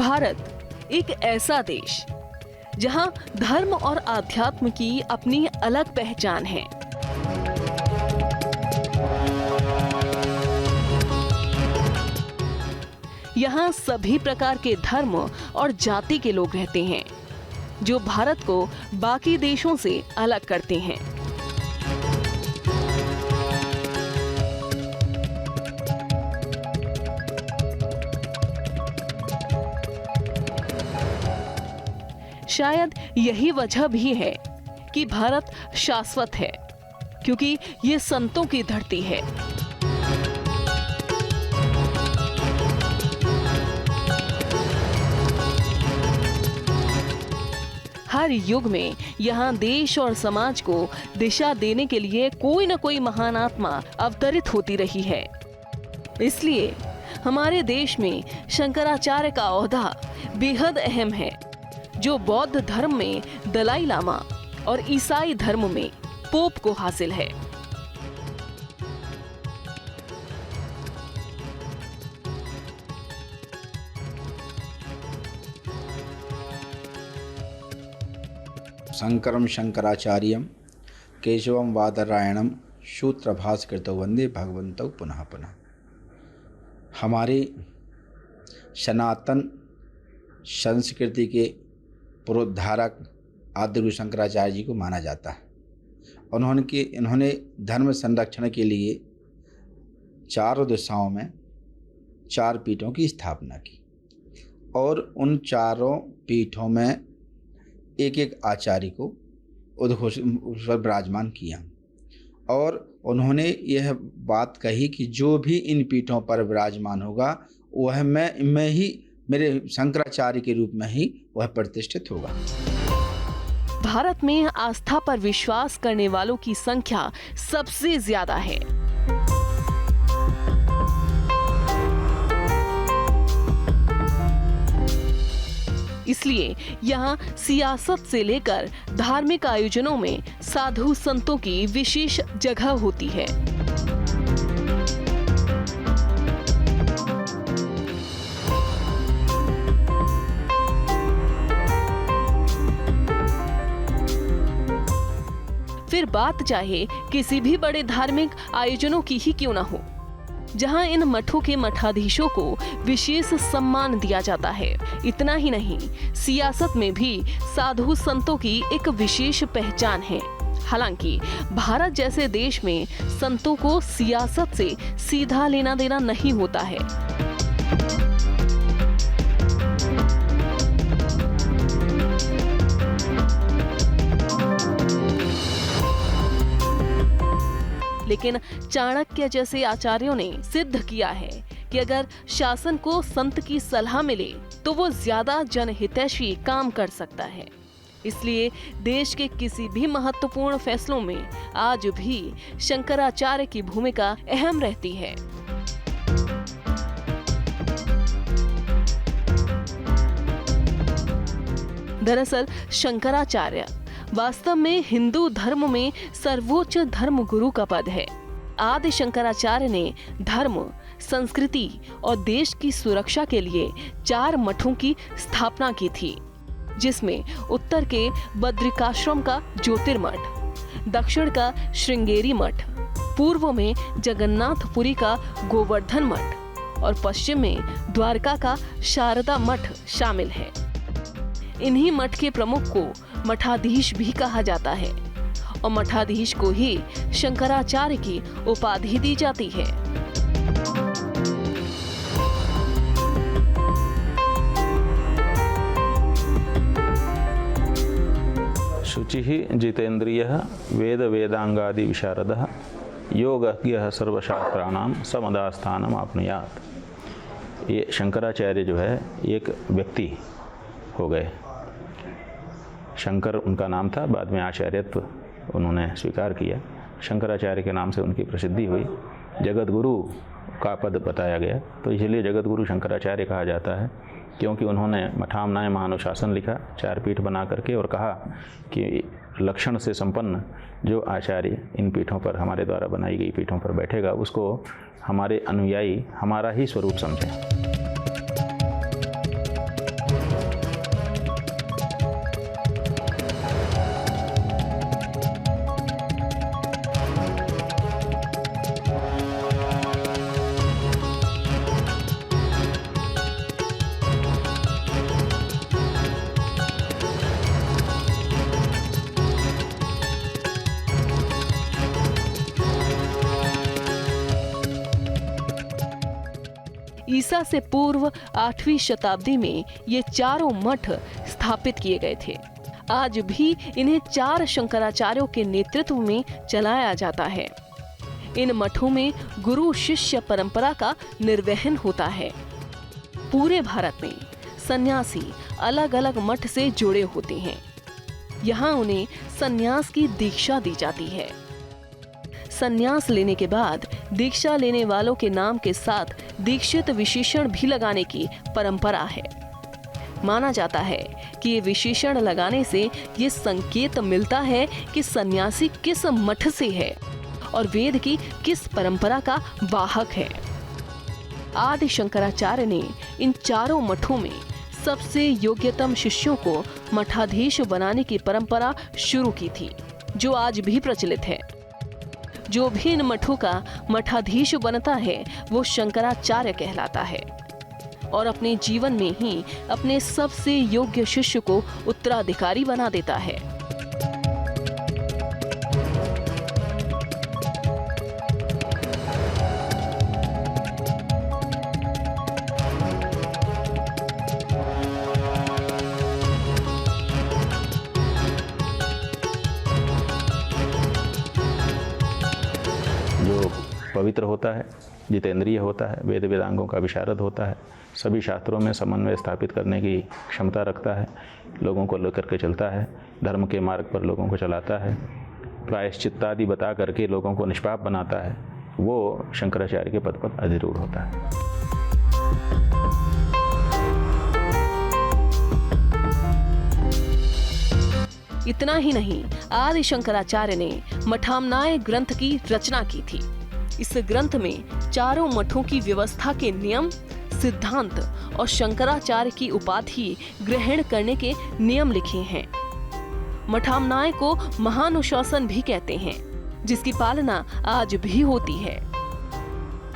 भारत एक ऐसा देश जहां धर्म और आध्यात्म की अपनी अलग पहचान है। यहाँ सभी प्रकार के धर्म और जाति के लोग रहते हैं, जो भारत को बाकी देशों से अलग करते हैं। शायद यही वजह भी है कि भारत शाश्वत है, क्योंकि ये संतों की धरती है। हर युग में यहाँ देश और समाज को दिशा देने के लिए कोई न कोई महान आत्मा अवतरित होती रही है। इसलिए हमारे देश में शंकराचार्य का ओहदा बेहद अहम है, जो बौद्ध धर्म में दलाई लामा और ईसाई धर्म में पोप को हासिल है। शंकरम शंकराचार्यम केशवम वादरायणम सूत्रभास्कृतौ वंदे भगवन्तौ पुनः पुनः। हमारे सनातन संस्कृति के पुरोद्धारक आदिगुरु शंकराचार्य जी को माना जाता है। उन्होंने धर्म संरक्षण के लिए चारों दिशाओं में 4 पीठों की स्थापना की और उन चारों पीठों में एक एक आचार्य को उद्घोष पर विराजमान किया और उन्होंने यह बात कही कि जो भी इन पीठों पर विराजमान होगा वह मैं ही मेरे शंकराचार्य के रूप में ही वह प्रतिष्ठित होगा। भारत में आस्था पर विश्वास करने वालों की संख्या सबसे ज्यादा है। इसलिए यहाँ सियासत से लेकर धार्मिक आयोजनों में साधु संतों की विशेष जगह होती है। फिर बात चाहे किसी भी बड़े धार्मिक आयोजनों की ही क्यों न हो, जहां इन मठों के मठाधीशों को विशेष सम्मान दिया जाता है। इतना ही नहीं, सियासत में भी साधु संतों की एक विशेष पहचान है। हालांकि भारत जैसे देश में संतों को सियासत से सीधा लेना देना नहीं होता है। लेकिन चाणक्य जैसे आचार्यों ने सिद्ध किया है कि अगर शासन को संत की सलाह मिले तो वो ज्यादा जनहितैषी काम कर सकता है। इसलिए देश के किसी भी महत्वपूर्ण फैसलों में आज भी शंकराचार्य की भूमिका अहम रहती है। दरअसल शंकराचार्य वास्तव में हिंदू धर्म में सर्वोच्च धर्म गुरु का पद है। आदि शंकराचार्य ने धर्म, संस्कृति और देश की सुरक्षा के लिए 4 मठों की स्थापना की थी, जिसमें उत्तर के बद्रिकाश्रम का ज्योतिर्मठ, दक्षिण का श्रृंगेरी मठ, पूर्व में जगन्नाथपुरी का गोवर्धन मठ और पश्चिम में द्वारका का शारदा मठ शामिल है। इन्हीं मठ के प्रमुख को मठाधीश भी कहा जाता है और मठाधीश को ही शंकराचार्य की उपाधि दी जाती है। शुचिः जितेन्द्रियः वेद वेदांगादि विशारदः योगज्ञः सर्वशास्त्राणां समदास्थानम् आप्नुयात्। ये शंकराचार्य जो है एक व्यक्ति हो गए। शंकर उनका नाम था, बाद में आचार्यत्व उन्होंने स्वीकार किया। शंकराचार्य के नाम से उनकी प्रसिद्धि हुई। जगत गुरु का पद बताया गया, तो इसलिए जगत गुरु शंकराचार्य कहा जाता है, क्योंकि उन्होंने मठामनाय महानुशासन लिखा 4 पीठ बना करके और कहा कि लक्षण से संपन्न जो आचार्य इन पीठों पर, हमारे द्वारा बनाई गई पीठों पर बैठेगा, उसको हमारे अनुयायी हमारा ही स्वरूप समझें। ईसा से पूर्व 8वीं शताब्दी में ये चारों मठ स्थापित किए गए थे। आज भी इन्हें 4 शंकराचार्यों के नेतृत्व में चलाया जाता है। इन मठों में गुरु शिष्य परंपरा का निर्वहन होता है। पूरे भारत में सन्यासी अलग अलग मठ से जुड़े होते हैं। यहाँ उन्हें सन्यास की दीक्षा दी जाती है। सन्यास लेने के बाद दीक्षा लेने वालों के नाम के साथ दीक्षित विशेषण भी लगाने की परंपरा है। माना जाता है कि ये विशेषण लगाने से ये संकेत मिलता है कि सन्यासी किस मठ से है और वेद की किस परंपरा का वाहक है। आदि शंकराचार्य ने इन चारों मठों में सबसे योग्यतम शिष्यों को मठाधीश बनाने की परंपरा शुरू की थी, जो आज भी प्रचलित है। जो भी इन मठों का मठाधीश बनता है वो शंकराचार्य कहलाता है और अपने जीवन में ही अपने सबसे योग्य शिष्य को उत्तराधिकारी बना देता है। जो पवित्र होता है, जितेंद्रिय होता है, वेद वेदांगों का विशारद होता है, सभी शास्त्रों में समन्वय स्थापित करने की क्षमता रखता है, लोगों को लेकर के चलता है, धर्म के मार्ग पर लोगों को चलाता है, प्रायश्चित्त आदि बता करके लोगों को निष्पाप बनाता है, वो शंकराचार्य के पद पर अधिरूढ़ होता है। इतना ही नहीं, आदि शंकराचार्य ने मठामनाय ग्रंथ की रचना की थी। इस ग्रंथ में चारों मठों की व्यवस्था के नियम, सिद्धांत और शंकराचार्य की उपाधि ग्रहण करने के नियम लिखे हैं। मठामनाय को महानुशासन भी कहते हैं, जिसकी पालना आज भी होती है।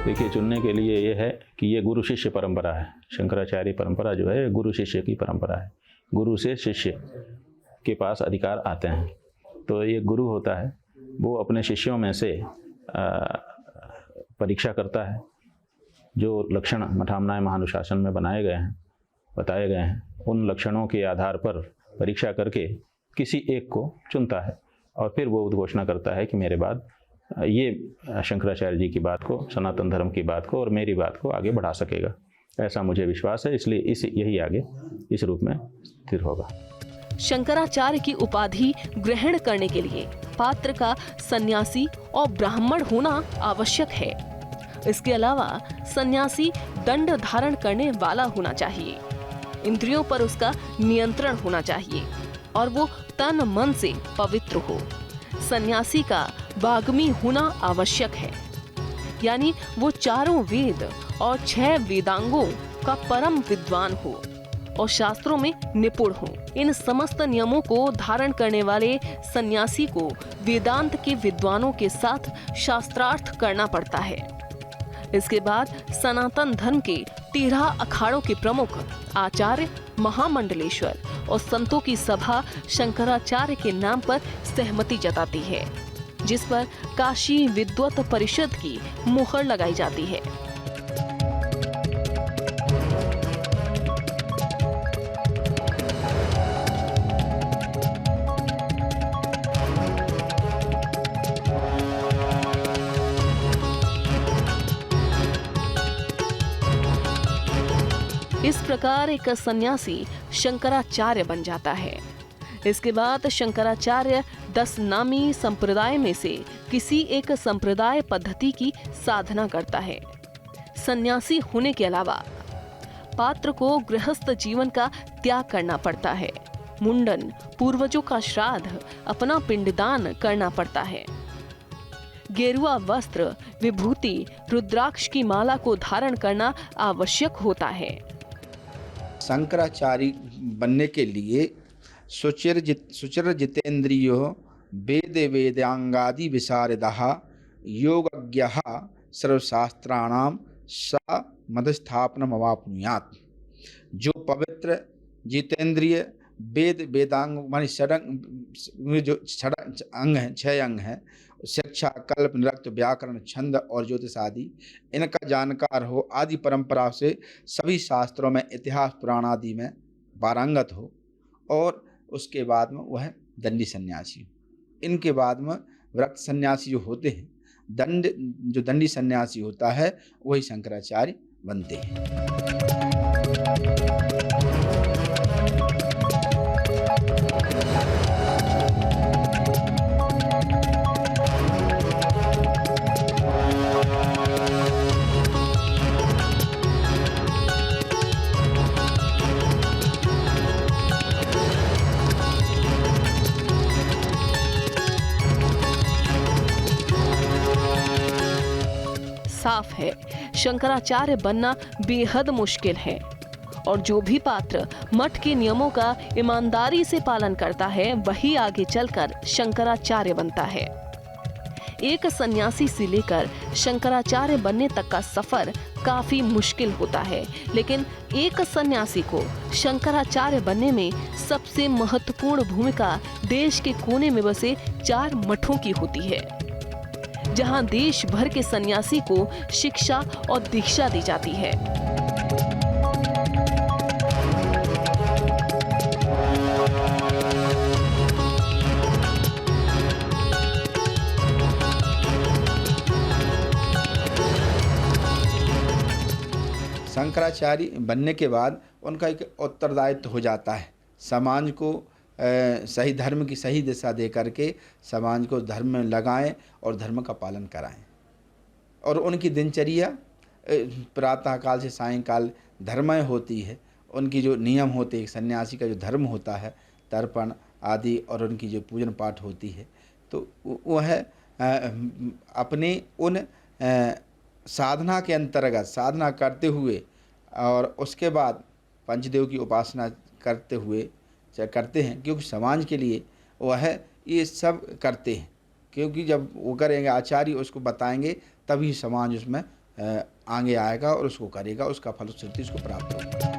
देखिए, चुनने के लिए ये है कि ये गुरु शिष्य परंपरा है। शंकराचार्य परंपरा जो है गुरु शिष्य की परंपरा है। गुरु से शिष्य के पास अधिकार आते हैं। तो ये गुरु होता है, वो अपने शिष्यों में से परीक्षा करता है। जो लक्षण मठामनाय महानुशासन में बनाए गए हैं, बताए गए हैं, उन लक्षणों के आधार पर परीक्षा करके किसी एक को चुनता है और फिर वो उद्घोषणा करता है कि मेरे बाद ये शंकराचार्य जी की बात को, सनातन धर्म की बात को और मेरी बात को आगे बढ़ा सकेगा। ऐसा मुझे विश्वास है, इसलिए यही आगे इस रूप में स्थिर होगा। शंकराचार्य की उपाधि ग्रहण करने के लिए पात्र का सन्यासी और ब्राह्मण होना आवश्यक है। इसके अलावा सन्यासी दंड धारण करने वाला होना चाहिए, इंद्रियों पर उसका नियंत्रण होना चाहिए और वो तन मन से पवित्र हो। सन्यासी का वाग्मी होना आवश्यक है, यानी वो चारों वेद और 6 वेदांगों का परम विद्वान हो और शास्त्रों में निपुण हो। इन समस्त नियमों को धारण करने वाले सन्यासी को वेदांत के विद्वानों के साथ शास्त्रार्थ करना पड़ता है। इसके बाद सनातन धर्म के 13 अखाड़ों के प्रमुख आचार्य, महामंडलेश्वर और संतों की सभा शंकराचार्य के नाम पर सहमति जताती है, जिस पर काशी विद्वत परिषद की मुहर लगाई जाती है। इस प्रकार एक सन्यासी शंकराचार्य बन जाता है। इसके बाद शंकराचार्य 10 नामी संप्रदाय में से किसी एक संप्रदाय पद्धति की साधना करता है। सन्यासी होने के अलावा पात्र को गृहस्थ जीवन का त्याग करना पड़ता है। मुंडन, पूर्वजों का श्राद्ध, अपना पिंडदान करना पड़ता है। गेरुआ वस्त्र, विभूति, रुद्राक्ष की माला को धारण करना आवश्यक होता है। शंकराचार्य बनने के लिए सुचिर जितेंद्रियो वेद वेदांगादि विशारदः योगज्ञः सर्वशास्त्राणां स मदस्थापनमवाप्नुयात्। जो पवित्र, जितेंद्रिय, वेद वेदांग माने 6 अंग हैं, शिक्षा, कल्प, नृत्य, व्याकरण, छंद और ज्योतिष आदि इनका जानकार हो, आदि परंपरा से सभी शास्त्रों में, इतिहास, पुराण आदि में पारंगत हो, और उसके बाद में वह दंडी सन्यासी हो। इनके बाद में व्रत सन्यासी जो होते हैं, जो दंडी सन्यासी होता है, वही शंकराचार्य बनते हैं। साफ है, शंकराचार्य बनना बेहद मुश्किल है, और जो भी पात्र मठ के नियमों का ईमानदारी से पालन करता है, वही आगे चलकर शंकराचार्य बनता है। एक सन्यासी से लेकर शंकराचार्य बनने तक का सफर काफी मुश्किल होता है, लेकिन एक सन्यासी को शंकराचार्य बनने में सबसे महत्वपूर्ण भूमिका देश के कोने में बसे 4 मठों की होती है, जहां देश भर के सन्यासी को शिक्षा और दीक्षा दी जाती है। शंकराचार्य बनने के बाद उनका एक उत्तरदायित्व हो जाता है, समाज को सही धर्म की सही दिशा दे करके समाज को धर्म में लगाएं और धर्म का पालन कराएं। और उनकी दिनचर्या प्रातःकाल से सायंकाल धर्ममय होती है। उनकी जो नियम होते हैं, सन्यासी का जो धर्म होता है, तर्पण आदि, और उनकी जो पूजन पाठ होती है, तो वह अपने उन साधना के अंतर्गत साधना करते हुए और उसके बाद पंचदेव की उपासना करते हुए करते हैं, क्योंकि समाज के लिए वह ये सब करते हैं, क्योंकि जब वो करेंगे, आचार्य उसको बताएंगे, तभी समाज उसमें आगे आएगा और उसको करेगा, उसका फलश्रुति उसको प्राप्त होगा।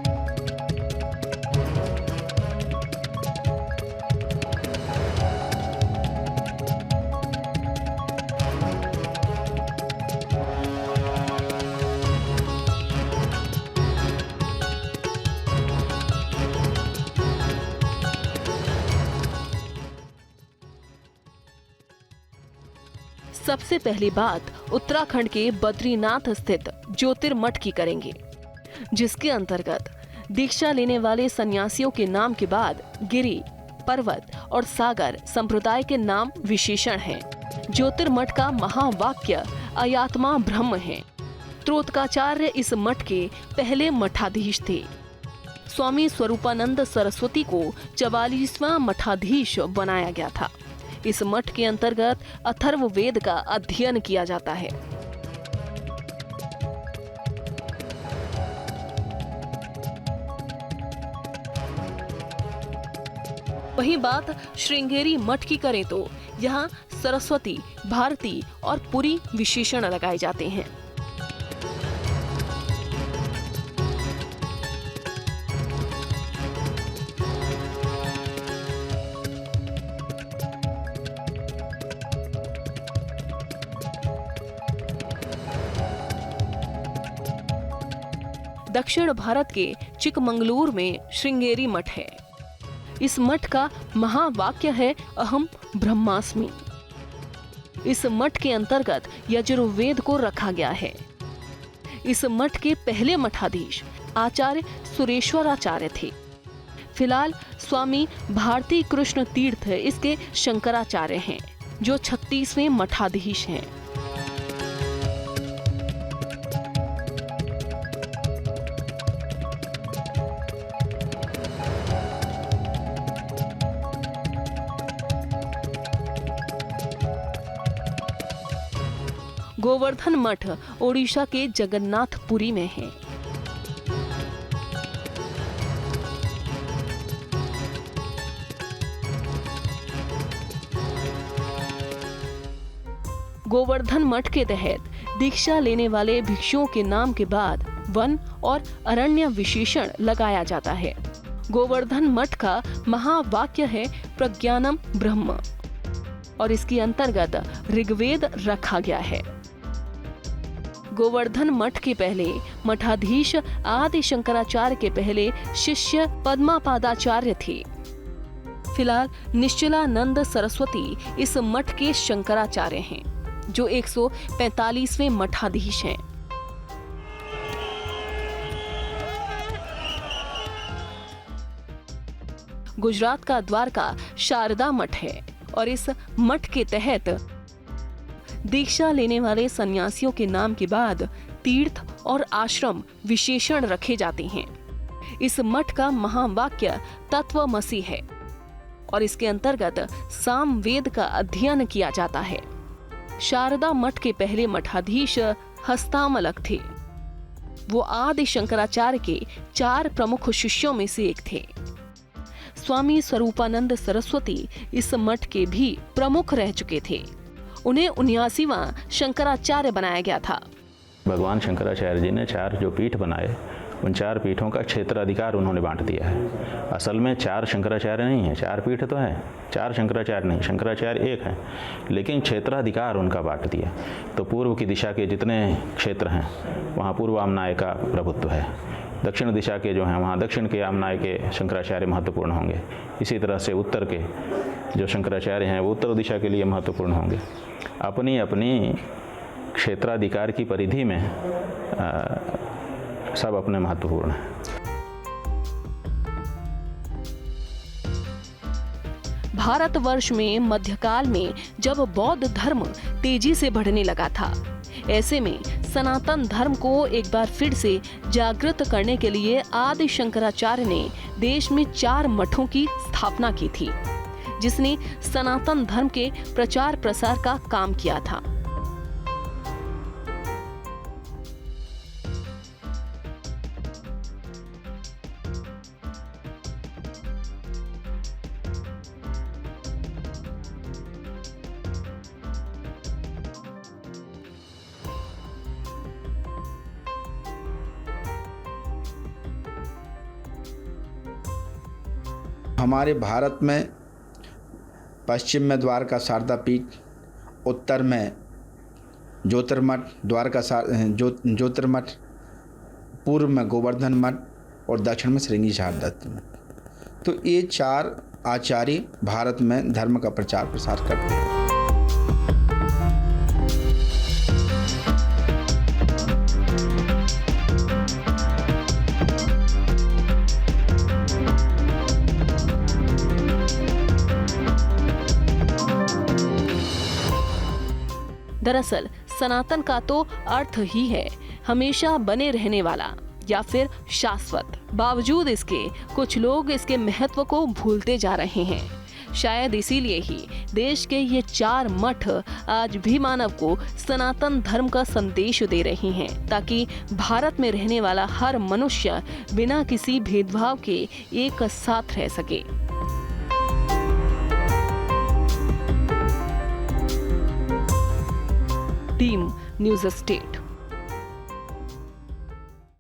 सबसे पहली बात उत्तराखंड के बद्रीनाथ स्थित ज्योतिर्मठ की करेंगे, जिसके अंतर्गत दीक्षा लेने वाले सन्यासियों के नाम के बाद गिरि, पर्वत और सागर संप्रदाय के नाम विशेषण हैं। ज्योतिर्मठ का महावाक्य अयात्मा ब्रह्म है। त्रोटकाचार्य इस मठ के पहले मठाधीश थे। स्वामी स्वरूपानंद सरस्वती को 44वां मठाधीश बनाया गया था। इस मठ के अंतर्गत अथर्व वेद का अध्ययन किया जाता है। वहीं बात श्रृंगेरी मठ की करें तो यहाँ सरस्वती, भारती और पुरी विशेषण लगाए जाते हैं। दक्षिण भारत के चिकमंगलूर में श्रृंगेरी मठ है। इस मठ का महावाक्य है अहम ब्रह्मास्मि। इस मठ के अंतर्गत यजुर्वेद को रखा गया है। इस मठ के पहले मठाधीश आचार्य सुरेश्वराचार्य थे। फिलहाल स्वामी भारती कृष्ण तीर्थ इसके शंकराचार्य हैं, जो 36वें मठाधीश हैं। गोवर्धन मठ ओडिशा के जगन्नाथपुरी में है। गोवर्धन मठ के तहत दीक्षा लेने वाले भिक्षुओं के नाम के बाद वन और अरण्य विशेषण लगाया जाता है। गोवर्धन मठ का महावाक्य है प्रज्ञानम ब्रह्म। और इसके अंतर्गत ऋग्वेद रखा गया है। गोवर्धन मठ के पहले मठाधीश आदि शंकराचार्य के पहले शिष्य पद्मापादाचार्य थे। फिलहाल निश्चलानंद सरस्वती इस मठ के शंकराचार्य हैं, जो 145वें मठाधीश हैं। गुजरात का द्वारका शारदा मठ है और इस मठ के तहत दीक्षा लेने वाले सन्यासियों के नाम के बाद तीर्थ और आश्रम विशेषण रखे जाते हैं। इस मठ का महावाक्य तत्वमसि है और इसके अंतर्गत सामवेद का अध्ययन किया जाता है। शारदा मठ के पहले मठाधीश हस्तामलक थे। वो आदि शंकराचार्य के 4 प्रमुख शिष्यों में से एक थे। स्वामी स्वरूपानंद सरस्वती इस मठ के भी प्रमुख रह चुके थे। उन्हें 79वां शंकराचार्य बनाया गया था। भगवान शंकराचार्य जी ने 4 जो पीठ बनाए, उन 4 पीठों का क्षेत्राधिकार उन्होंने बांट दिया है। असल में 4 शंकराचार्य नहीं है, 4 पीठ तो है, 4 शंकराचार्य नहीं, शंकराचार्य एक है, लेकिन क्षेत्राधिकार उनका बांट दिया। तो पूर्व की दिशा के जितने क्षेत्र हैं वहाँ पूर्व आमनाय का प्रभुत्व है, दक्षिण दिशा के जो हैं वहाँ दक्षिण के आमनाय के शंकराचार्य महत्वपूर्ण होंगे। इसी तरह से उत्तर के जो शंकराचार्य हैं वो उत्तर दिशा के लिए महत्वपूर्ण होंगे। अपनी अपनी क्षेत्राधिकार की परिधि में सब अपने महत्वपूर्ण हैं। भारतवर्ष में मध्यकाल में जब बौद्ध धर्म तेजी से बढ़ने लगा था, ऐसे में सनातन धर्म को एक बार फिर से जागृत करने के लिए आदि शंकराचार्य ने देश में 4 मठों की स्थापना की थी, जिसने सनातन धर्म के प्रचार प्रसार का काम किया था। हमारे भारत में पश्चिम में द्वारका शारदा पीठ, उत्तर में ज्योतिर्मठ द्वारका ज्योतिर्मठ, पूर्व में गोवर्धन मठ और दक्षिण में श्रृंगी शारदा मठ। तो ये 4 आचार्य भारत में धर्म का प्रचार प्रसार करते हैं। दरअसल सनातन का तो अर्थ ही है हमेशा बने रहने वाला या फिर शाश्वत। बावजूद इसके कुछ लोग इसके महत्व को भूलते जा रहे हैं। शायद इसीलिए ही देश के ये 4 मठ आज भी मानव को सनातन धर्म का संदेश दे रही हैं, ताकि भारत में रहने वाला हर मनुष्य बिना किसी भेदभाव के एक साथ रह सके। Team news state.